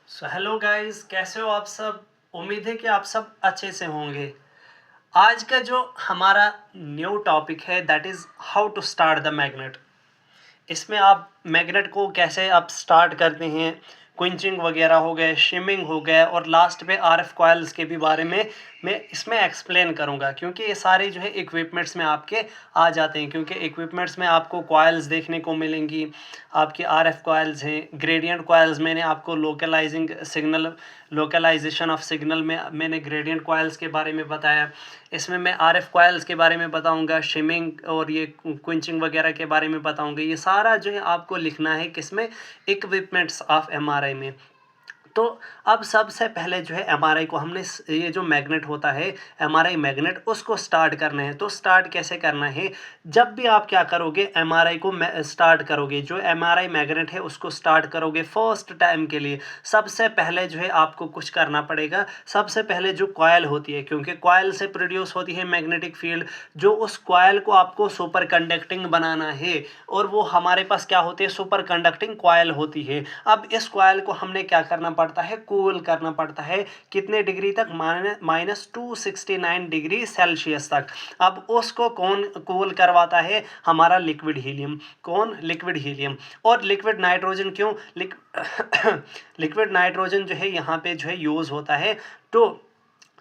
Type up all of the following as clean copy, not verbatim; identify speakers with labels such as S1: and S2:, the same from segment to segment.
S1: So hello guys, कैसे हो आप सब। उम्मीद है कि आप सब अच्छे से होंगे। आज का जो हमारा न्यू टॉपिक है that is how to start the magnet. इसमें आप मैग्नेट को कैसे आप स्टार्ट करते हैं, क्विंचिंग वगैरह हो गए, शिमिंग हो गए, और लास्ट में आरएफ कॉइल्स के भी बारे में मैं इसमें एक्सप्लेन करूंगा, क्योंकि ये सारे जो है इक्विपमेंट्स में आपके आ जाते हैं। क्योंकि इक्विपमेंट्स में आपको कॉइल्स देखने को मिलेंगी, आपकी आरएफ कॉइल्स हैं, ग्रेडियंट कॉइल्स मैंने आपको लोकलाइजेशन ऑफ सिग्नल में मैंने ग्रेडियंट कॉइल्स के बारे में बताया। इसमें मैं आरएफ कॉइल्स के बारे में बताऊंगा, शिमिंग और ये क्विंचिंग वगैरह के बारे में बताऊंगा। ये सारा जो है आपको लिखना है किसमें, इक्विपमेंट्स ऑफ एमआरआई में। तो अब सबसे पहले जो है एमआरआई को हमने ये जो मैग्नेट होता है एमआरआई मैग्नेट, उसको स्टार्ट करना है। तो स्टार्ट कैसे करना है, जब भी आप क्या करोगे एमआरआई को स्टार्ट करोगे, जो एमआरआई मैग्नेट है उसको स्टार्ट करोगे फर्स्ट टाइम के लिए, सबसे पहले जो है आपको कुछ करना पड़ेगा। सबसे पहले जो कॉयल होती है, क्योंकि कॉयल से प्रोड्यूस होती है मैग्नेटिक फील्ड, जो उस कॉयल को आपको सुपर कंडक्टिंग बनाना है, और वो हमारे पास क्या होती है, सुपर कंडक्टिंग कॉयल होती है। अब इस कॉयल को हमने क्या करना पड़ता है, कूल करना पड़ता है। कितने डिग्री तक, -269 डिग्री सेल्सियस तक। अब उसको कौन कूल करवाता है, हमारा लिक्विड हीलियम। कौन, लिक्विड हीलियम। और लिक्विड नाइट्रोजन क्यों, लिक्विड नाइट्रोजन जो है यहाँ पे जो है यूज होता है तो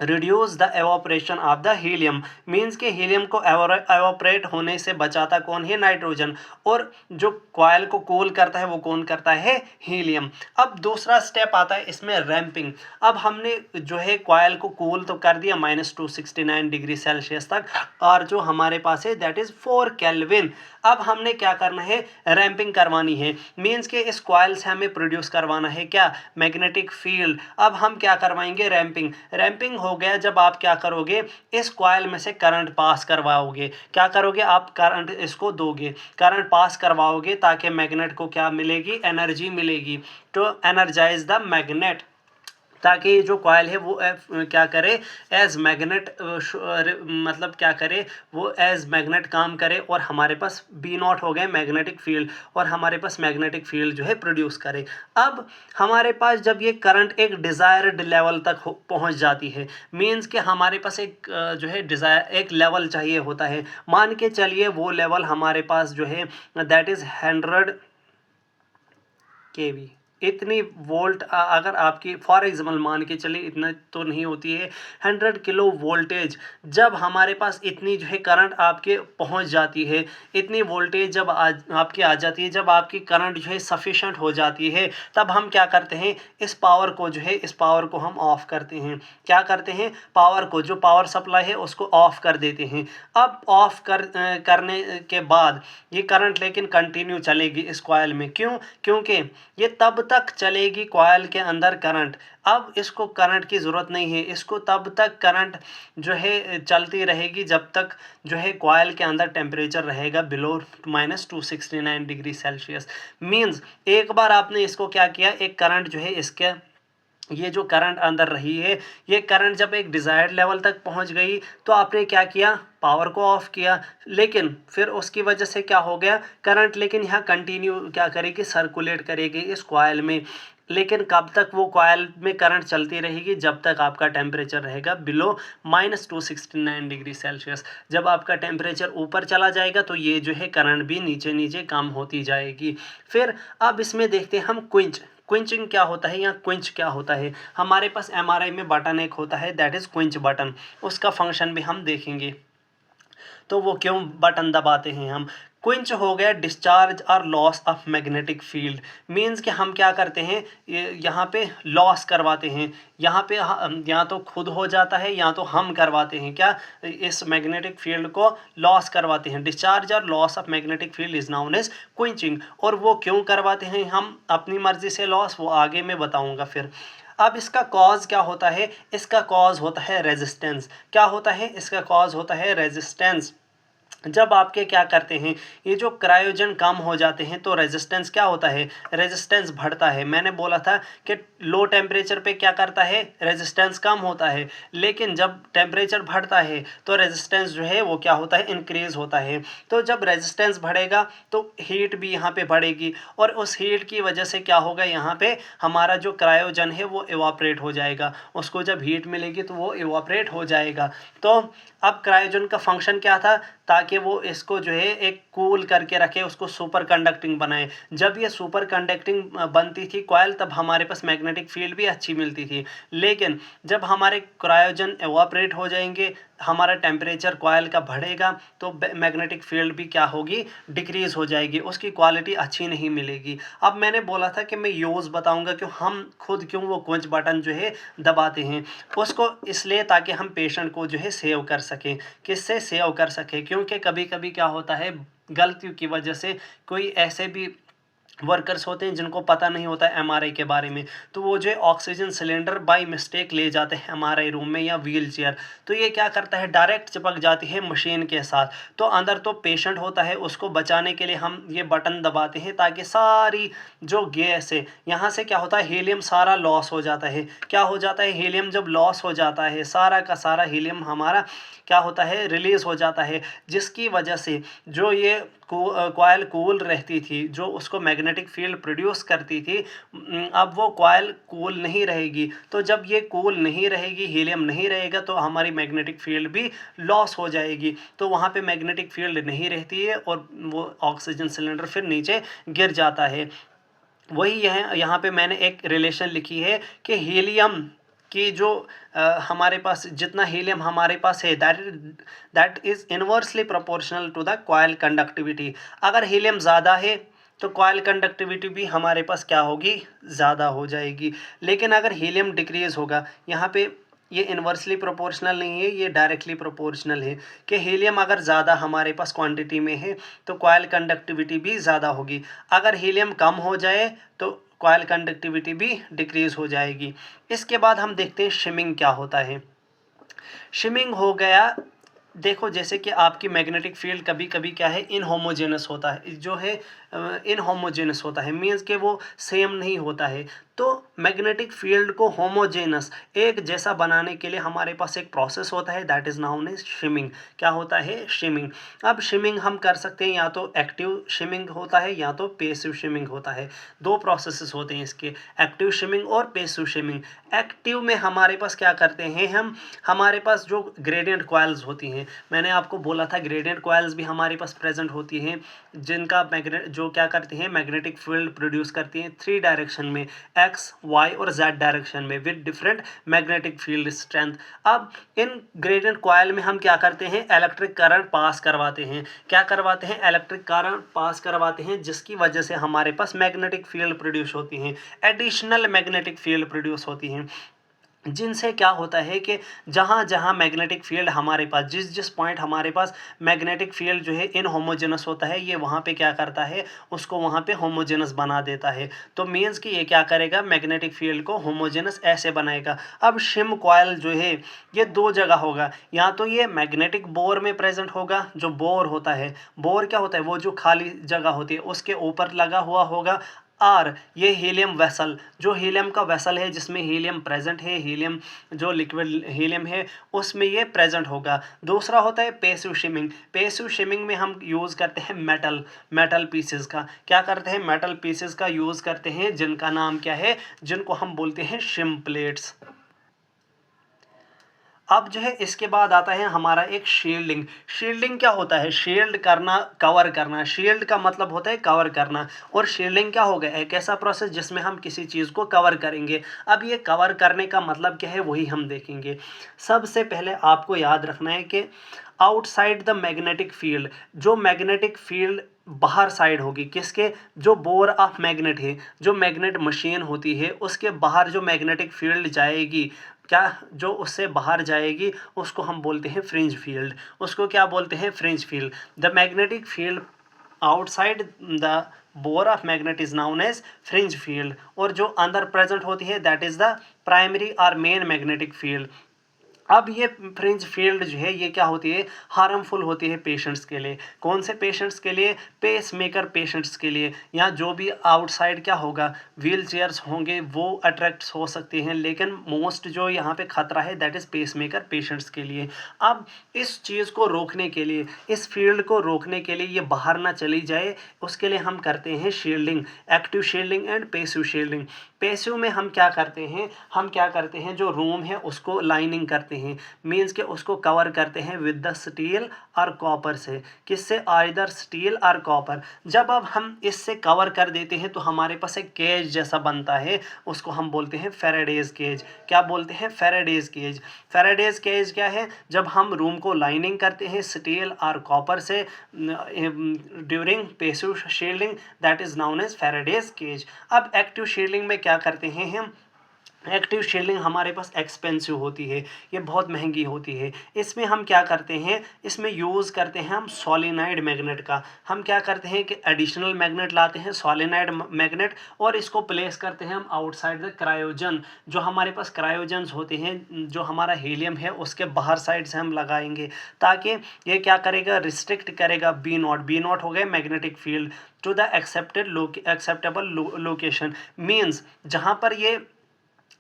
S1: reduce the evaporation of the helium. Means के हीलियम को एवोपरेट होने से बचाता कौन है, नाइट्रोजन। और जो कॉयल को कूल करता है वो कौन करता है, हीलियम। अब दूसरा स्टेप आता है इसमें रैंपिंग। अब हमने जो है कॉयल को कूल तो कर दिया -269 डिग्री सेल्सियस तक, और जो हमारे पास है दैट इज 4 केल्विन। अब हमने क्या करना है, रैंपिंग करवानी है। मीन्स के इस कॉयल से हमें प्रोड्यूस करवाना है क्या, मैग्नेटिक फील्ड। अब हम क्या करवाएंगे, रैंपिंग। रैंपिंग हो गया जब आप क्या करोगे, इस कॉयल में से करंट पास करवाओगे। क्या करोगे आप, करंट इसको दोगे, करंट पास करवाओगे, ताकि मैग्नेट को क्या मिलेगी, एनर्जी मिलेगी। तो एनर्जाइज द मैग्नेट, ताकि ये जो कॉयल है वो क्या करे, एज मैग्नेट, मतलब क्या करे, वो एज मैग्नेट काम करे, और हमारे पास बी नॉट हो गए मैग्नेटिक फील्ड, और हमारे पास मैग्नेटिक फील्ड जो है प्रोड्यूस करे। अब हमारे पास जब ये करंट एक डिज़ायर्ड लेवल तक पहुंच जाती है, मीन्स कि हमारे पास एक जो है डिज़ायर एक लेवल चाहिए होता है। मान के चलिए वो लेवल हमारे पास जो है दैट इज़ 100 kV, इतनी वोल्ट अगर आपकी फॉर एग्जाम्पल मान के चलिए, इतना तो नहीं होती है, 100 किलो वोल्टेज जब हमारे पास इतनी जो है करंट आपके पहुंच जाती है, इतनी वोल्टेज जब आपकी आ जाती है, जब आपकी करंट जो है सफिशेंट हो जाती है, तब हम क्या करते हैं, इस पावर को जो है, इस पावर को हम ऑफ करते हैं। क्या करते हैं, पावर को, जो पावर सप्लाई है उसको ऑफ कर देते हैं। अब ऑफ करने के बाद ये करंट लेकिन कंटिन्यू चलेगी इस कॉइल में। क्यों, क्योंकि ये तब तक चलेगी कॉइल के अंदर करंट। अब इसको करंट की ज़रूरत नहीं है, इसको तब तक करंट जो है चलती रहेगी जब तक जो है कॉइल के अंदर टेम्परेचर रहेगा बिलो -269 डिग्री सेल्सियस। मीन्स एक बार आपने इसको क्या किया, एक करंट जो है इसके, ये जो करंट अंदर रही है, ये करंट जब एक डिज़ायर्ड लेवल तक पहुंच गई, तो आपने क्या किया, पावर को ऑफ किया। लेकिन फिर उसकी वजह से क्या हो गया, करंट लेकिन यहाँ कंटिन्यू क्या करेगी, सर्कुलेट करेगी इस कॉइल में। लेकिन कब तक वो कॉइल में करंट चलती रहेगी, जब तक आपका टेम्परेचर रहेगा बिलो -269 डिग्री सेल्सियस। जब आपका टेम्परेचर ऊपर चला जाएगा तो ये जो है करंट भी नीचे नीचे कम होती जाएगी। फिर अब इसमें देखते हैं हम क्विंचिंग क्या होता है या क्विंच क्या होता है। हमारे पास एमआरआई में बटन एक होता है दैट इज़ क्विंच बटन, उसका फंक्शन भी हम देखेंगे। तो वो क्यों बटन दबाते हैं हम। क्विंच हो गया डिस्चार्ज और loss of magnetic field. Means कि हम क्या करते हैं, यहाँ पे लॉस करवाते हैं। यहाँ पे या तो खुद हो जाता है या तो हम करवाते हैं, क्या, इस मैग्नेटिक फील्ड को लॉस करवाते हैं। डिस्चार्ज और loss of magnetic field is known as quenching. और वो क्यों करवाते हैं हम अपनी मर्जी से लॉस, वो आगे मैं बताऊँगा फिर। अब इसका कॉज क्या होता है, इसका कॉज होता है रेजिस्टेंस। क्या होता है, इसका कॉज होता है रेजिस्टेंस। जब आपके क्या करते हैं, ये जो क्रायोजन कम हो जाते हैं तो रेजिस्टेंस क्या होता है, रेजिस्टेंस बढ़ता है। मैंने बोला था कि लो टेम्परेचर पे क्या करता है, रेजिस्टेंस कम होता है, लेकिन जब टेम्परेचर बढ़ता है तो रेजिस्टेंस जो है वो क्या होता है, इंक्रीज होता है। तो जब रेजिस्टेंस बढ़ेगा तो हीट भी यहाँ पे बढ़ेगी, और उस हीट की वजह से क्या होगा, यहाँ पे हमारा जो क्रायोजन है वो इवापरेट हो जाएगा। उसको जब हीट मिलेगी तो वो इवापरेट हो जाएगा। तो अब क्रायोजन का फंक्शन क्या था, ताकि वो इसको जो है एक कूल करके रखे, उसको सुपर कंडक्टिंग बनाए। जब ये सुपर कंडक्टिंग बनती थी कॉयल, तब हमारे पास मैग्नेटिक फील्ड भी अच्छी मिलती थी। लेकिन जब हमारे क्रायोजन एवापरेट हो जाएंगे, हमारा टेम्परेचर कॉयल का बढ़ेगा, तो मैग्नेटिक फील्ड भी क्या होगी, डिक्रीज हो जाएगी, उसकी क्वालिटी अच्छी नहीं मिलेगी। अब मैंने बोला था कि मैं यूज़ बताऊंगा कि हम खुद क्यों वो कुछ बटन जो है दबाते हैं, उसको इसलिए ताकि हम पेशेंट को जो है सेव कर सकें। किससे सेव कर सकें, क्योंकि कभी कभी क्या होता है, गलतियों की वजह से कोई ऐसे भी वर्कर्स होते हैं जिनको पता नहीं होता है एमआरआई के बारे में, तो वो जो है ऑक्सीजन सिलेंडर बाय मिस्टेक ले जाते हैं एमआरआई रूम में या व्हील चेयर। तो ये क्या करता है, डायरेक्ट चिपक जाती है मशीन के साथ। तो अंदर तो पेशेंट होता है, उसको बचाने के लिए हम ये बटन दबाते हैं, ताकि सारी जो गैस है यहाँ से क्या होता है, हीलियम सारा लॉस हो जाता है। क्या हो जाता है, हीलियम जब लॉस हो जाता है, सारा का सारा हीलियम हमारा क्या होता है, रिलीज हो जाता है, जिसकी वजह से जो ये कॉयल कूल रहती थी, जो उसको मैग्नेटिक फील्ड प्रोड्यूस करती थी, अब वो कॉयल कूल नहीं रहेगी। तो जब ये कूल नहीं रहेगी, हीलियम नहीं रहेगा, तो हमारी मैग्नेटिक फील्ड भी लॉस हो जाएगी। तो वहाँ पे मैग्नेटिक फील्ड नहीं रहती है और वो ऑक्सीजन सिलेंडर फिर नीचे गिर जाता है। वही यहाँ पे मैंने एक रिलेशन लिखी है कि हीलियम कि जो हमारे पास जितना हीलियम हमारे पास है, that is inversely proportional to the coil conductivity. अगर हीलियम ज़्यादा है तो कॉयल कंडक्टिविटी भी हमारे पास क्या होगी, ज़्यादा हो जाएगी। लेकिन अगर हीलियम डिक्रीज़ होगा, यहाँ पे ये इन्वर्सली प्रोपोर्शनल नहीं है, ये डायरेक्टली प्रोपोर्शनल है कि हीलियम अगर ज़्यादा हमारे पास क्वांटिटी में है तो कॉयल कंडक्टिविटी भी ज़्यादा होगी। अगर हीलियम कम हो जाए तो कॉयल कंडक्टिविटी भी डिक्रीज़ हो जाएगी। इसके बाद हम देखते हैं शिमिंग क्या होता है। शिमिंग हो गया, देखो जैसे कि आपकी मैग्नेटिक फील्ड कभी कभी क्या है, इनहोमोजेनस होता है, जो है इनहोमोजेनस होता है, मीन्स कि वो सेम नहीं होता है। तो मैग्नेटिक फील्ड को होमोजेनस एक जैसा बनाने के लिए हमारे पास एक प्रोसेस होता है, दैट इज़ नाउन एज शिमिंग। क्या होता है, शिमिंग। अब शिमिंग हम कर सकते हैं, या तो एक्टिव शिमिंग होता है या तो पेसिव शिमिंग होता है। दो प्रोसेसेस होते हैं इसके, एक्टिव शिमिंग और पेसिव शिमिंग। एक्टिव में हमारे पास क्या करते हैं हम, हमारे पास जो ग्रेडियंट कॉइल्स होती हैं, मैंने आपको बोला था ग्रेडियंट कॉइल्स भी हमारे पास प्रेजेंट होती हैं, जिनका जो क्या करती हैं, मैग्नेटिक फील्ड प्रोड्यूस करती हैं 3 डायरेक्शन में, एक्स वाई और जेड डायरेक्शन में, with different magnetic field strength. अब इन ग्रेडियंट कॉइल में हम क्या करते हैं, इलेक्ट्रिक करंट पास करवाते हैं। क्या करवाते हैं, इलेक्ट्रिक करंट पास करवाते हैं, जिसकी वजह से हमारे पास मैग्नेटिक फील्ड प्रोड्यूस होती हैं, एडिशनल मैग्नेटिक फील्ड प्रोड्यूस होती हैं, जिनसे क्या होता है कि जहाँ जहाँ मैग्नेटिक फील्ड हमारे पास, जिस जिस पॉइंट हमारे पास मैग्नेटिक फील्ड जो है इनहोमोजेनस होता है, ये वहाँ पे क्या करता है, उसको वहाँ पे होमोजेनस बना देता है। तो मीन्स कि ये क्या करेगा, मैग्नेटिक फील्ड को होमोजेनस ऐसे बनाएगा। अब शिम कॉइल जो है ये दो जगह होगा, या तो ये मैग्नेटिक बोर में प्रेजेंट होगा, जो बोर होता है, बोर क्या होता है, वो जो खाली जगह होती है उसके ऊपर लगा हुआ होगा, और ये हीलियम वेसल, जो हीलियम का वेसल है जिसमें हीलियम प्रेजेंट है, हीलियम जो लिक्विड हीलियम है उसमें ये प्रेजेंट होगा। दूसरा होता है पेसिव शिमिंग। पेसिव शिमिंग में हम यूज़ करते हैं मेटल पीसेस का। क्या करते हैं, मेटल पीसेस का यूज़ करते हैं, जिनका नाम क्या है, जिनको हम बोलते हैं शिम प्लेट्स। अब जो है इसके बाद आता है हमारा एक शील्डिंग। शील्डिंग क्या होता है, शील्ड करना, कवर करना। शील्ड का मतलब होता है कवर करना, और शील्डिंग क्या होगा, एक ऐसा प्रोसेस जिसमें हम किसी चीज़ को कवर करेंगे। अब ये कवर करने का मतलब क्या है, वही हम देखेंगे। सबसे पहले आपको याद रखना है कि आउटसाइड द मैग्नेटिक फील्ड, जो मैग्नेटिक फील्ड बाहर साइड होगी किसके, जो बोर ऑफ मैग्नेट है, जो मैग्नेट मशीन होती है उसके बाहर जो मैग्नेटिक फील्ड जाएगी, क्या जो उससे बाहर जाएगी उसको हम बोलते हैं फ्रिंज फील्ड। उसको क्या बोलते हैं, fringe field. The magnetic field outside the bore of magnet is known as fringe field, और जो अंदर प्रेजेंट होती है दैट इज द प्राइमरी और मेन मैग्नेटिक फील्ड। अब ये फ्रिंज फील्ड जो है ये क्या होती है, हार्मफुल होती है पेशेंट्स के लिए। कौन से पेशेंट्स के लिए, पेसमेकर पेशेंट्स के लिए, या जो भी आउटसाइड क्या होगा, व्हील चेयर्स होंगे वो अट्रैक्ट हो सकते हैं, लेकिन मोस्ट जो यहाँ पे खतरा है दैट इज़ पेसमेकर पेशेंट्स के लिए। अब इस चीज़ को रोकने के लिए, इस फील्ड को रोकने के लिए, ये बाहर ना चली जाए, उसके लिए हम करते हैं shielding, active shielding and passive shielding. Passive में हम क्या करते हैं, हम क्या करते हैं, जो रूम है उसको लाइनिंग करते हैं, मीन्स के उसको कवर करते हैं विद द स्टील और कॉपर से। किससे, आइदर स्टील और कॉपर। जब अब हम इससे कवर कर देते हैं तो हमारे पास एक केज जैसा बनता है, उसको हम बोलते हैं फैराडेज केज। क्या बोलते हैं, फैराडेज केज। फैराडेज केज क्या है, जब हम रूम को लाइनिंग करते हैं स्टील और कॉपर से during passive shielding, that is known as Faraday's cage. अब एक्टिव शील्डिंग में क्या करते हैं हम, एक्टिव शील्डिंग हमारे पास एक्सपेंसिव होती है, ये बहुत महंगी होती है। इसमें हम क्या करते हैं, इसमें यूज़ करते हैं हम सोलेनाइड मैग्नेट का। हम क्या करते हैं कि एडिशनल मैग्नेट लाते हैं, सोलेनाइड मैग्नेट, और इसको प्लेस करते हैं हम आउटसाइड द क्रायोजन। जो हमारे पास क्रायोजन्स होते हैं, जो हमारा हीलियम है उसके बाहर साइड से हम लगाएंगे, ताकि ये क्या करेगा, रिस्ट्रिक्ट करेगा बी नॉट। बी नॉट हो गया magnetic field to the acceptable location, means जहाँ पर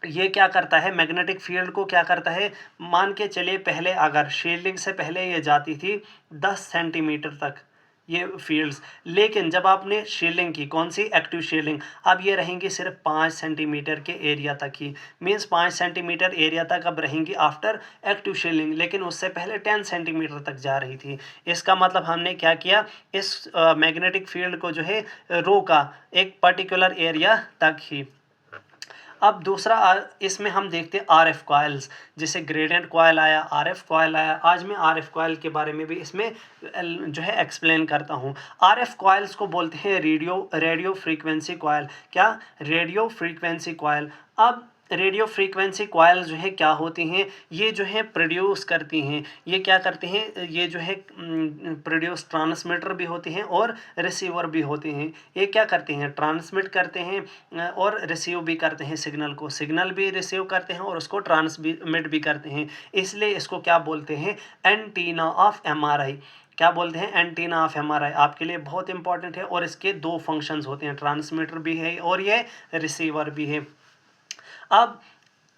S1: ये क्या करता है, मैग्नेटिक फील्ड को क्या करता है, मान के चलिए पहले अगर शील्डिंग से पहले ये जाती थी 10 सेंटीमीटर तक ये फील्ड्स, लेकिन जब आपने शील्डिंग की, कौन सी, एक्टिव शील्डिंग, अब ये रहेंगी सिर्फ 5 सेंटीमीटर के एरिया तक ही। मीन्स 5 सेंटीमीटर एरिया तक अब रहेंगी आफ्टर एक्टिव शील्डिंग, लेकिन उससे पहले 10 सेंटीमीटर तक जा रही थी। इसका मतलब हमने क्या किया, इस मैग्नेटिक फील्ड को जो है रोका एक पर्टिकुलर एरिया तक ही। अब दूसरा इसमें हम देखते हैं आरएफ कॉइल्स, जैसे ग्रेडियंट कॉइल आया, आरएफ कॉइल आया। आज मैं आरएफ कॉइल के बारे में भी इसमें जो है एक्सप्लेन करता हूँ। आरएफ कॉइल्स को बोलते हैं रेडियो फ्रीक्वेंसी कॉइल। क्या, रेडियो फ्रीक्वेंसी कॉइल। अब रेडियो फ्रीक्वेंसी कॉइल जो है क्या होती हैं, ये जो है प्रोड्यूस करती हैं, ये क्या करते हैं, ये जो है प्रोड्यूस, ट्रांसमीटर भी होते हैं और रिसीवर भी होते हैं। ये क्या करते हैं, ट्रांसमिट करते हैं और रिसीव भी करते हैं, सिग्नल को, सिग्नल भी रिसीव करते हैं और उसको ट्रांसमिट भी करते हैं। इसलिए इसको क्या बोलते हैं, एंटीना ऑफ एमआरआई। क्या बोलते हैं, एंटीना ऑफ एमआरआई। आपके लिए बहुत इंपॉर्टेंट है, और इसके दो फंक्शंस होते हैं, ट्रांसमीटर भी है और ये रिसीवर भी है। अब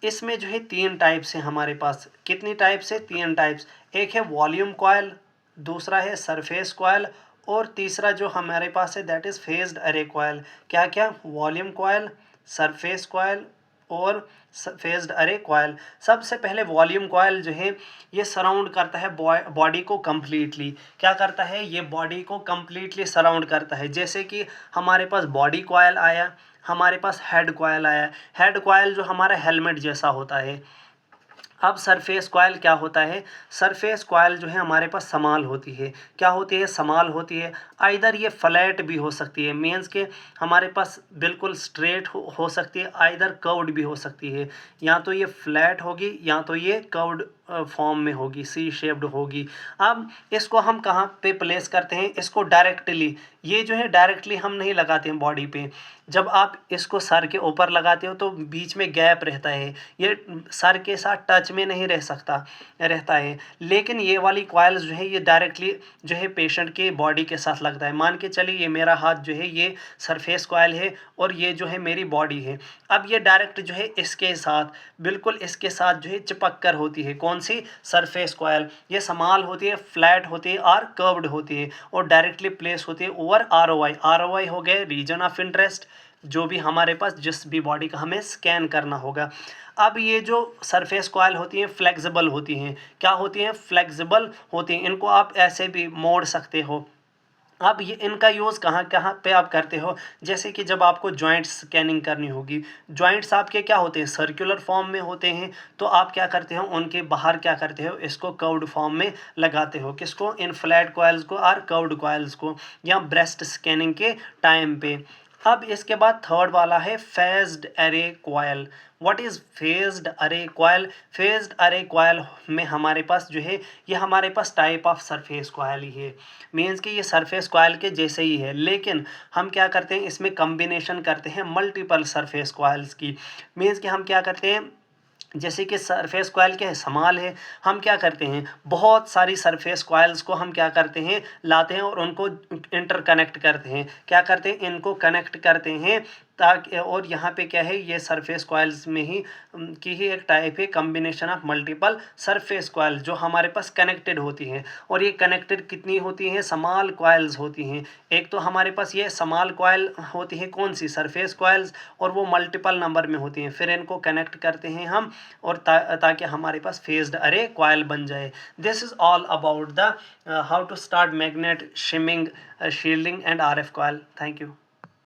S1: इसमें जो है 3 टाइप्स हैं हमारे पास। कितनी टाइप्स है, 3 टाइप्स। एक है वॉल्यूम कॉइल, दूसरा है सरफेस कॉइल, और तीसरा जो हमारे पास है दैट इज़ फेज्ड अरे कॉइल। क्या क्या, वॉल्यूम कॉइल, सरफेस कॉइल और फेज्ड अरे कॉइल। सबसे पहले वॉल्यूम कॉइल जो है ये सराउंड करता है बॉडी को कम्प्लीटली। क्या करता है, ये बॉडी को कम्प्लीटली सराउंड करता है। जैसे कि हमारे पास बॉडी कॉइल आया, हमारे पास हेड कॉइल आया। हेड कॉइल जो हमारा हेलमेट जैसा होता है। अब सरफेस कॉइल क्या होता है, सरफेस कॉइल जो है हमारे पास समाल होती है। क्या होती है, समाल होती है। आइदर ये फ्लैट भी हो सकती है, मीन्स के हमारे पास बिल्कुल स्ट्रेट हो सकती है, आइदर कर्व्ड भी हो सकती है। या तो ये फ्लैट होगी या तो ये कर्व्ड फॉर्म में होगी, सी शेप्ड होगी। अब इसको हम कहाँ पे प्लेस करते हैं, इसको डायरेक्टली, ये जो है डायरेक्टली हम नहीं लगाते हैं बॉडी पे। जब आप इसको सर के ऊपर लगाते हो तो बीच में गैप रहता है, ये सर के साथ टच में नहीं रहता है। लेकिन ये वाली कॉइल्स जो है ये डायरेक्टली जो है पेशेंट के बॉडी के साथ लगता है। मान के चलिए ये मेरा हाथ जो है ये सरफेस कॉइल है और ये जो है मेरी बॉडी है। अब ये डायरेक्ट जो है इसके साथ, बिल्कुल इसके साथ जो है चिपक कर होती है। कौन सी, सरफेस कॉइल। ये समाल होती है, फ्लैट होती है और कर्व्ड होती है, और डायरेक्टली प्लेस होती है ओवर आरओआई। आरओआई हो गए रीजन ऑफ इंटरेस्ट, जो भी हमारे पास जिस भी बॉडी का हमें स्कैन करना होगा। अब ये जो सरफेस कॉइल होती हैं फ्लेक्सिबल होती हैं। क्या होती हैं, फ्लेक्सिबल होती हैं। इनको आप ऐसे भी मोड़ सकते हो। अब ये इनका यूज़ कहाँ कहाँ पे आप करते हो, जैसे कि जब आपको जॉइंट्स स्कैनिंग करनी होगी। जॉइंट्स आपके क्या होते हैं, सर्कुलर फॉर्म में होते हैं, तो आप क्या करते हो, उनके बाहर क्या करते हो, इसको कर्व्ड फॉर्म में लगाते हो। किसको, इन फ्लैट कॉइल्स को और कर्व्ड कॉइल्स को, या ब्रेस्ट स्कैनिंग के टाइम पे। अब इसके बाद थर्ड वाला है फेज्ड अरे कॉइल। व्हाट इज़ फेज्ड अरे कॉइल, फेज्ड अरे कॉइल में हमारे पास जो है ये हमारे पास टाइप ऑफ सरफेस कॉइल ही है। मीन्स कि ये सरफेस कॉइल के जैसे ही है, लेकिन हम क्या करते हैं, इसमें कम्बिनेशन करते हैं मल्टीपल सरफेस कॉइल्स की। मीन्स कि हम क्या करते हैं, जैसे कि सरफेस कॉइल क्या है, समाल है, हम क्या करते हैं, बहुत सारी सरफेस कॉइल्स को हम क्या करते हैं, लाते हैं और उनको इंटरकनेक्ट करते हैं, क्या करते हैं, इनको कनेक्ट करते हैं ताकि, और यहाँ पे क्या है, ये सरफेस कॉइल्स में ही की ही एक टाइप है, combination of multiple surface coil जो हमारे पास कनेक्टेड होती हैं। और ये कनेक्टेड कितनी होती हैं, समाल कॉइल्स होती हैं। एक तो हमारे पास ये समाल कॉइल होती है, कौन सी, सरफेस कॉइल्स, और वो मल्टीपल नंबर में होती हैं। फिर इनको कनेक्ट करते हैं हम, और ताकि हमारे पास फेज्ड अरे कॉइल बन जाए। This is all about the how to start magnet, shimming, shielding and RF coil. Thank you.